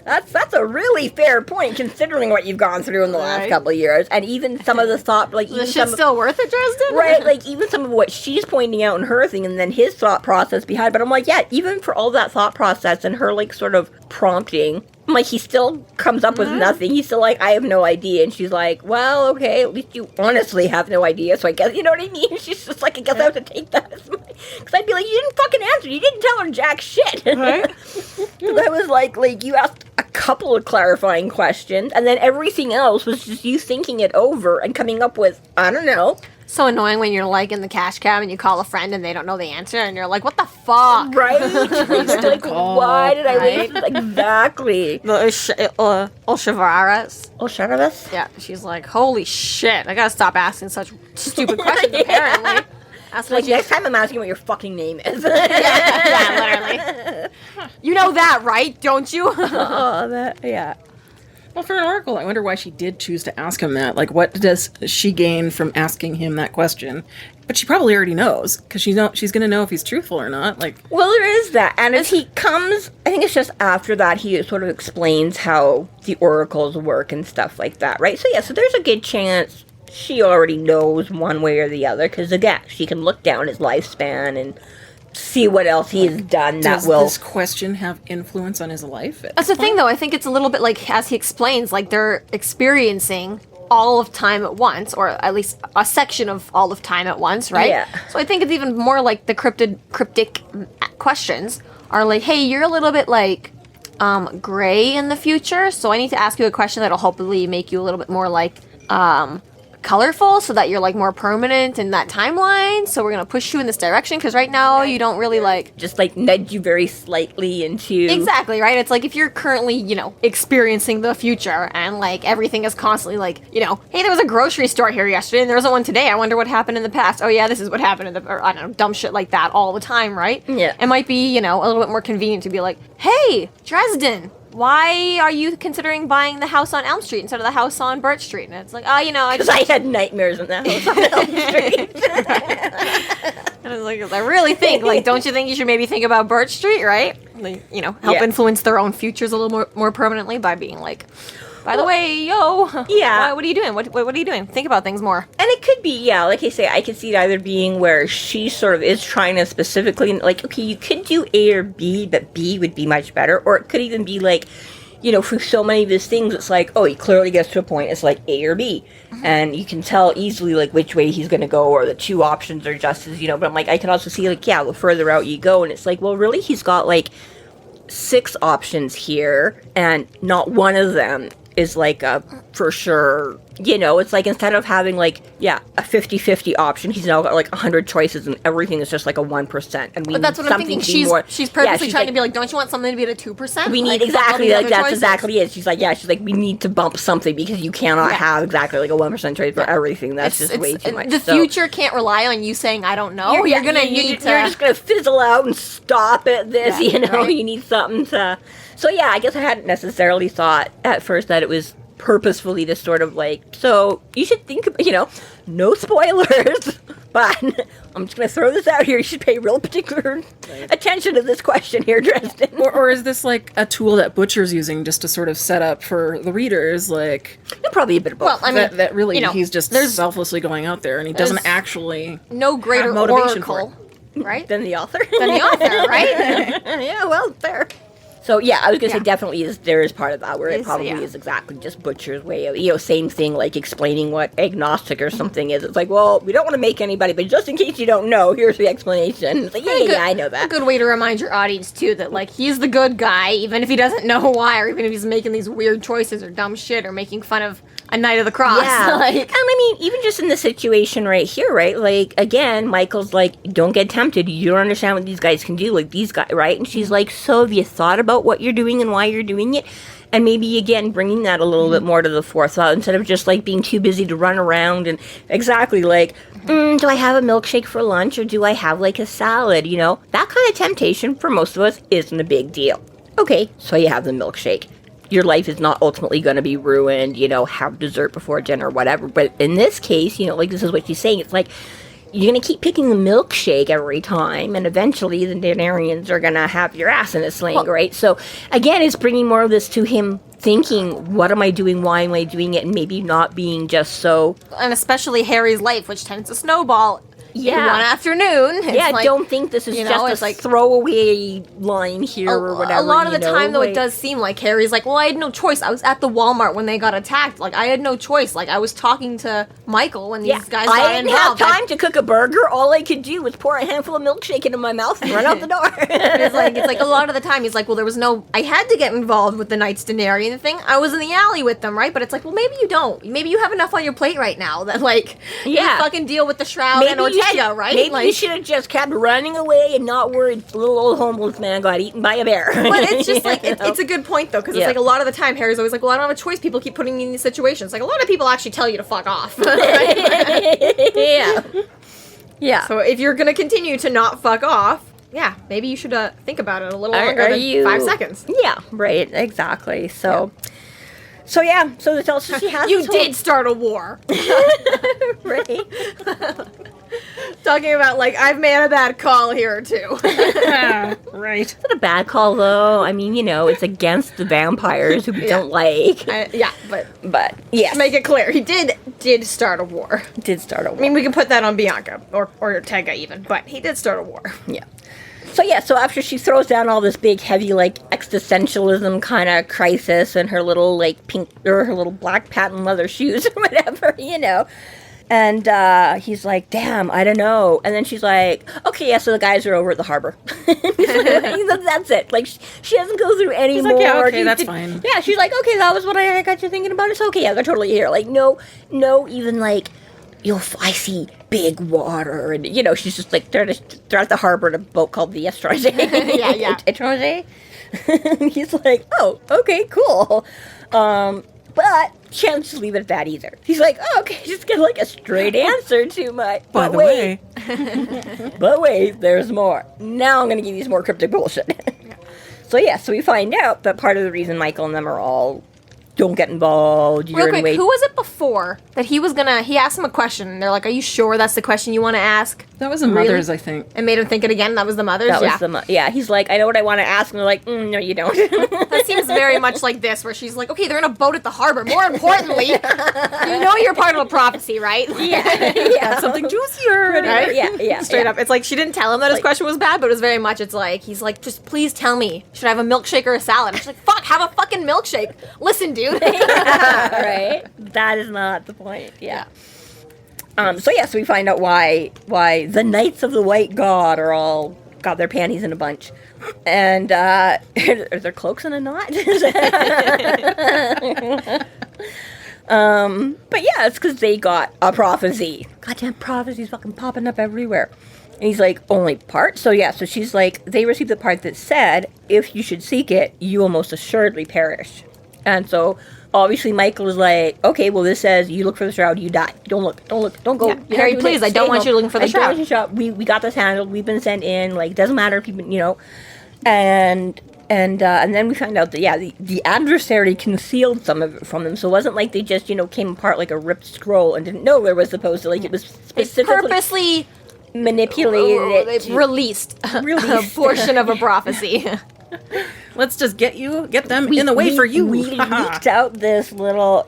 That's a really fair point, considering what you've gone through in the last couple of years, and even some of the thought, like, the shit's still worth it, Dresden? Right, like, even some of what she's pointing out in her thing, and then his thought process behind. But I'm like, yeah, even for all that thought process and her, like, sort of prompting, I'm like, he still comes up with nothing. He's still like, I have no idea. And she's like, well, okay, at least you honestly have no idea. So I guess, you know what I mean? She's just like, I guess I have to take that as my... Because I'd be like, you didn't fucking answer. You didn't tell her jack shit. Right? That was like, you asked a couple of clarifying questions. And then everything else was just you thinking it over and coming up with, I don't know. So annoying when you're, like, in the cash cab and you call a friend and they don't know the answer and you're like, what the fuck? Right? Like, why did I waste this? Exactly. Olshavaras? Yeah, she's like, holy shit, I gotta stop asking such stupid questions, apparently. That's like, next time I'm asking what your fucking name is. yeah, literally. You know that, right? Don't you? Yeah. Well, for an oracle, I wonder why she did choose to ask him that. Like, what does she gain from asking him that question? But she probably already knows, because she's going to know if he's truthful or not. Like, well, there is that. And as he comes, I think it's just after that he sort of explains how the oracles work and stuff like that, right? So, yeah, so there's a good chance she already knows one way or the other, because, again, she can look down his lifespan and see what else he's done that does will... this question have influence on his life? That's the thing, though. I think it's a little bit like, as he explains, like, they're experiencing all of time at once, or at least a section of all of time at once, right? Yeah. So I think it's even more like the cryptic questions are like, hey, you're a little bit, like, gray in the future, so I need to ask you a question that'll hopefully make you a little bit more, like, colorful, so that you're, like, more permanent in that timeline. So we're gonna push you in this direction, because right now you don't really, like, just, like, nudge you very slightly into... Exactly, right? It's like if you're currently, you know, experiencing the future, and, like, everything is constantly, like, you know, hey, there was a grocery store here yesterday and there wasn't one today, I wonder what happened in the past. Oh yeah, this is what happened in the... Or, I don't know, dumb shit like that all the time, right? Yeah. It might be, you know, a little bit more convenient to be like, hey, Dresden, why are you considering buying the house on Elm Street instead of the house on Birch Street? And it's like, oh, you know, Because I had nightmares in that house on Elm Street. And I was like, I really think, like, don't you think you should maybe think about Birch Street, right? Like, you know, help influence their own futures a little more permanently by being like, by the way, yo, yeah, what are you doing? What are you doing? Think about things more. And it could be, yeah, like I say, I could see it either being where she sort of is trying to specifically, like, okay, you could do A or B, but B would be much better. Or it could even be like, you know, through so many of his things, it's like, oh, he clearly gets to a point, it's like A or B. Mm-hmm. And you can tell easily, like, which way he's going to go, or the two options are just as, you know, but I'm like, I can also see, like, yeah, the further out you go, and it's like, well, really, he's got, like, 6 options here, and not one of them is like a for sure, you know, it's like instead of having like, yeah, a 50-50 option, he's now got like 100 choices and everything is just like a 1%. And we but that's what I'm thinking. She's purposely trying to be like, don't you want something to be at a 2%? We need exactly, like, that's exactly it. She's like, we need to bump something because you cannot have exactly like a 1% choice for everything. That's just way too much. The future can't rely on you saying, I don't know. You're just gonna fizzle out and stop at this, you know, right? You need something to... So yeah, I guess I hadn't necessarily thought at first that it was purposefully to sort of like, so you should think about, you know, no spoilers, but I'm just going to throw this out here. You should pay real particular attention to this question here, Dresden. Or is this like a tool that Butcher's using just to sort of set up for the readers? Like, probably a bit of both. Well, I mean, that really, you know, he's just selflessly going out there and he doesn't actually no greater have motivation oracle, for it. right? Than the author. Right? Yeah, well, fair. So, yeah, I was going to say definitely there is part of that where it probably is exactly just Butcher's way of, you know, same thing like explaining what agnostic or something is. It's like, well, we don't want to make anybody, but just in case you don't know, here's the explanation. It's like, yeah, I know that. A good way to remind your audience, too, that, like, he's the good guy, even if he doesn't know why, or even if he's making these weird choices or dumb shit or making fun of a Knight of the Cross. Yeah. Like, and I mean, even just in the situation right here, right? Like, again, Michael's like, don't get tempted. You don't understand what these guys can do. Like, these guys, right? And she's like, so have you thought about what you're doing and why you're doing it? And maybe, again, bringing that a little bit more to the forethought instead of just, like, being too busy to run around and exactly, like, do I have a milkshake for lunch or do I have, like, a salad, you know? That kind of temptation for most of us isn't a big deal. Okay, so you have the milkshake. Your life is not ultimately going to be ruined, you know, have dessert before dinner or whatever. But in this case, you know, like, this is what she's saying. It's like, you're going to keep picking the milkshake every time, and eventually the Daenerys are going to have your ass in a sling, right? So, again, it's bringing more of this to him thinking, what am I doing, why am I doing it, and maybe not being just so... And especially Harry's life, which tends to snowball in one afternoon. Yeah, like, don't think this is just a throwaway line here or whatever. A lot of the time, though, it does seem like Harry's like, well, I had no choice. I was at the Walmart when they got attacked. Like, I had no choice. Like, I was talking to Michael when these guys got involved. I didn't have time to cook a burger. All I could do was pour a handful of milkshake into my mouth and run out the door. it's like a lot of the time, he's like, well, there was no... I had to get involved with the Knights Daenerys thing. I was in the alley with them, right? But it's like, well, maybe you don't. Maybe you have enough on your plate right now that, like, you fucking deal with the Shroud and Ortega, right? Maybe you should have just kept running away and not worried the little old homeless man got eaten by a bear. But it's just like, it's a good point, though, because it's like a lot of the time, Harry's always like, well, I don't have a choice. People keep putting me in these situations. Like, a lot of people actually tell you to fuck off. Yeah. So if you're going to continue to not fuck off, maybe you should think about it a little longer than 5 seconds. Yeah, right, exactly. So... So she has... You did start a war. Right? Talking about, like, I've made a bad call here, too. Right. Is it a bad call, though? I mean, you know, it's against the vampires who we don't like. But yes. Make it clear, he did start a war. Did start a war. I mean, we can put that on Bianca, or Ortega even, but he did start a war. Yeah. So after she throws down all this big, heavy, like, existentialism kind of crisis and her little, like, pink, or her little black patent leather shoes or whatever, you know, and he's like, damn, I don't know. And then she's like, okay, yeah, so the guys are over at the harbor. That's it. Like, she doesn't go through any more. Like, yeah, okay, that's fine. Yeah, she's like, okay, that was what I got you thinking about. It's okay, yeah, they're totally here. Like, no, even, like, I see big water, and, you know, she's just like, they're at the harbor in a boat called the Estranger. Yeah. Etranger? He's like, oh, okay, cool. But she doesn't just leave it at that either. He's like, oh, okay, just get, like, a straight answer to my... By the way. But wait, there's more. Now I'm going to give you some more cryptic bullshit. So we find out that part of the reason Michael and them are all... Don't get involved. Real quick, who was it before that he asked him a question, and they're like, are you sure that's the question you want to ask? That was the mother's, I think. And made him think it again? That was the mother's? He's like, I know what I want to ask, and they're like, no, you don't. That seems very much like this, where she's like, okay, they're in a boat at the harbor. More importantly, you know you're part of a prophecy, right? Yeah. Something juicier. Right? Yeah. Straight up. It's like, she didn't tell him that his question was bad, but it was very much, it's like, he's like, just please tell me, should I have a milkshake or a salad? And she's like, fuck, have a fucking milkshake. Listen, dude. Right? That is not the point. Yeah. So we find out why the Knights of the White God are all got their panties in a bunch. And are their cloaks in a knot? But yeah, it's because they got a prophecy. Goddamn prophecies fucking popping up everywhere. And he's like, only part? So she's like, they received the part that said, if you should seek it, you will most assuredly perish. And so... Obviously, Michael is like, okay, well, this says you look for the shroud, you die. Don't look, don't go. Yeah. Harry, please, I don't want you looking for the shroud. We got this handled. We've been sent in. Like, doesn't matter if you know. And then we find out that the adversary concealed some of it from them. So it wasn't like they just came apart like a ripped scroll and didn't know where it was supposed to. Like it was specifically purposely manipulated. It released a portion of a prophecy. Let's just get them in the way for you. We leaked out this little,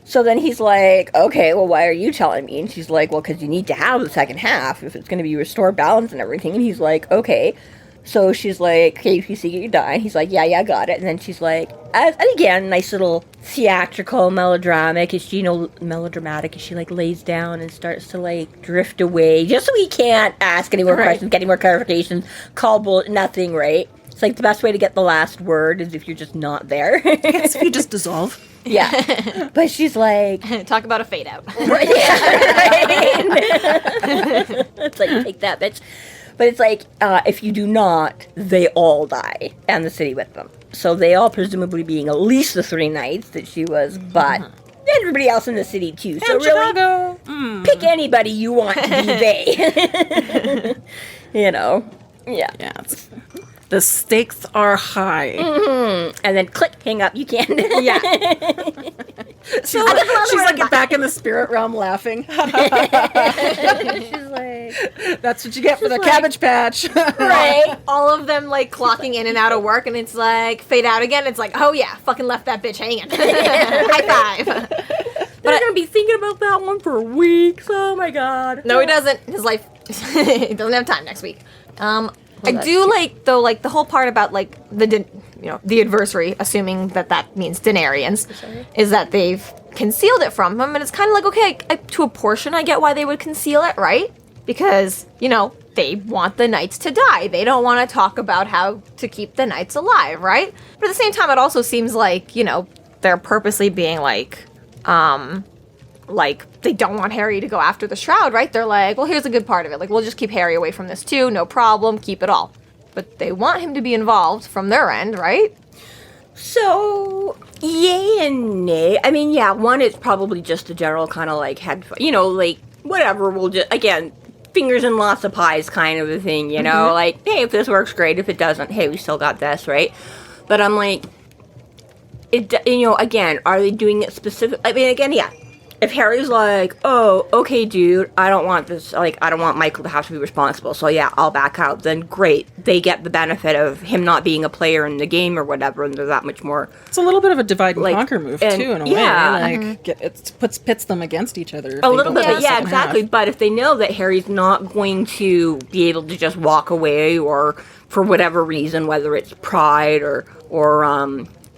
So then he's like, okay, well, why are you telling me? And she's like, well, because you need to have the second half if it's going to be restored balance and everything. And he's like, okay. So she's like, okay, if you see it, you die. And he's like, yeah, got it. And then she's like, and again, nice little theatrical, melodramatic as she like lays down and starts to like drift away just so he can't ask any more questions, get any more clarifications, call bull, nothing, right? It's like the best way to get the last word is if you're just not there. Yes, if you just dissolve. Yeah. But she's like... Talk about a fade out. Right, yeah, right. It's like, take that, bitch. But it's like, if you do not, they all die, and the city with them. So they all presumably being at least the 3 knights that she was, but everybody else in the city too. So and really, Chicago. Pick anybody you want to be they. You know? Yeah. Yeah. The stakes are high. Mm-hmm. And then click, hang up, you can. Yeah. She's like back in the spirit realm laughing. She's like, that's what you get for the Cabbage Patch. Right. All of them like clocking in and out of work, and it's like fade out again. It's like, oh yeah, fucking left that bitch hanging. High five. They're gonna be thinking about that one for weeks. Oh my god. No, he doesn't. His life, he doesn't have time next week. I do like though, like the whole part about like the adversary, assuming that means Denarians, is that they've concealed it from him, and it's kind of like, okay, to a portion, I get why they would conceal it, right? Because they want the knights to die. They don't want to talk about how to keep the knights alive, right? But at the same time, it also seems like they're purposely being like they don't want Harry to go after the Shroud, right? They're like, well, here's a good part of it. Like, we'll just keep Harry away from this too, no problem, keep it all. But they want him to be involved from their end, right? So, yay and nay. I mean, yeah, one is probably just a general kind of like like, whatever, we'll just, again, fingers in lots of pies kind of a thing, like, hey, if this works, great. If it doesn't, hey, we still got this, right? But I'm like, again, are they doing it specific? I mean, again, yeah. If Harry's like, oh, okay, dude, I don't want this, like, I don't want Michael to have to be responsible, so yeah, I'll back out, then great. They get the benefit of him not being a player in the game or whatever, and they're that much more... It's a little bit of a divide and conquer move, too, in a way. Like, it pits them against each other. A little bit, yeah, exactly. But if they know that Harry's not going to be able to just walk away, or for whatever reason, whether it's pride or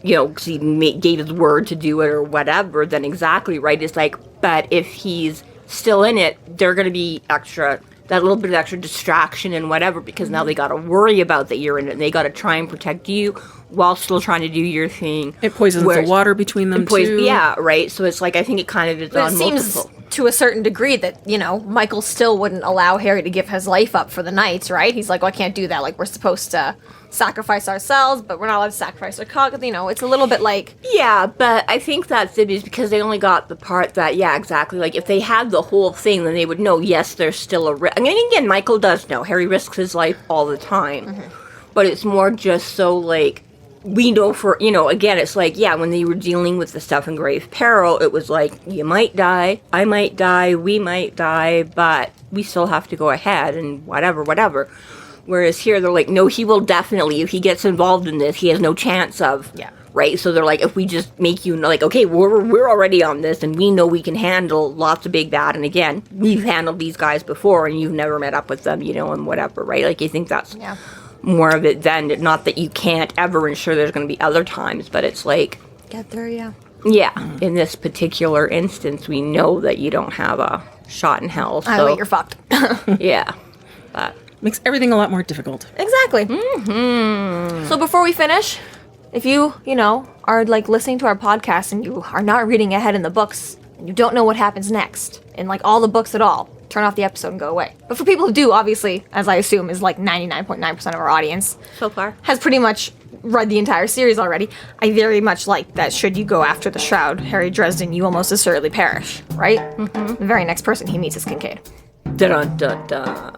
because he gave his word to do it or whatever, then exactly, right? It's like, but if he's still in it, they're going to be that little bit of extra distraction and whatever, because now they got to worry about that you're in it, and they got to try and protect you while still trying to do your thing. It poisons the water between them, too. Yeah, right? So it's like, I think it kind of is on multiple. It seems to a certain degree that, Michael still wouldn't allow Harry to give his life up for the knights, right? He's like, well, I can't do that. Like, we're supposed to sacrifice ourselves, but we're not allowed to sacrifice our cog. It's a little bit like... Yeah, but I think that's it, is because they only got the part that, yeah, exactly. Like, if they had the whole thing, then they would know, yes, there's still a risk. I mean, again, Michael does know. Harry risks his life all the time. Mm-hmm. But it's more just so, like, we know for, again, it's like, yeah, when they were dealing with the stuff in grave peril, it was like, you might die, I might die, we might die, but we still have to go ahead and whatever. Whereas here, they're like, no, he will definitely, if he gets involved in this, he has no chance of, right? So they're like, if we just make you, like, okay, we're already on this, and we know we can handle lots of big bad, and again, we've handled these guys before, and you've never met up with them, and whatever, right? Like, you think that's more of it then, not that you can't ever ensure there's going to be other times, but it's like... Get there, yeah. Yeah, in this particular instance, we know that you don't have a shot in hell, so... wait, you're fucked. Yeah, but... Makes everything a lot more difficult. Exactly. Mm-hmm. So before we finish, if you are like listening to our podcast and you are not reading ahead in the books, and you don't know what happens next in like all the books at all, turn off the episode and go away. But for people who do, obviously, as I assume is like 99.9% of our audience so far has pretty much read the entire series already, I very much like that should you go after the Shroud, Harry Dresden, you almost assuredly perish, right? Mm-hmm. The very next person he meets is Kincaid. Dun-dun-dun-dun.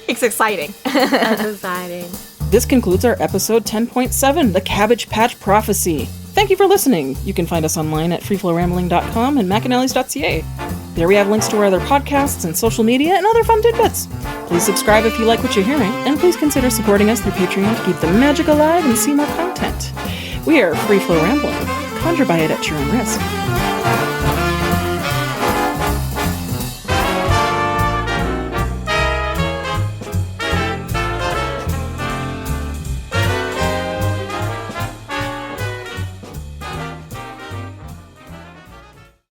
It's exciting. That's exciting. This concludes our episode 10.7, The Cabbage Patch Prophecy. Thank you for listening. You can find us online at freeflowrambling.com and McAnally's.ca. There we have links to our other podcasts and social media and other fun tidbits. Please subscribe if you like what you're hearing, and please consider supporting us through Patreon to keep the magic alive and see more content. We are Free Flow Rambling. Conjure by it at your own risk.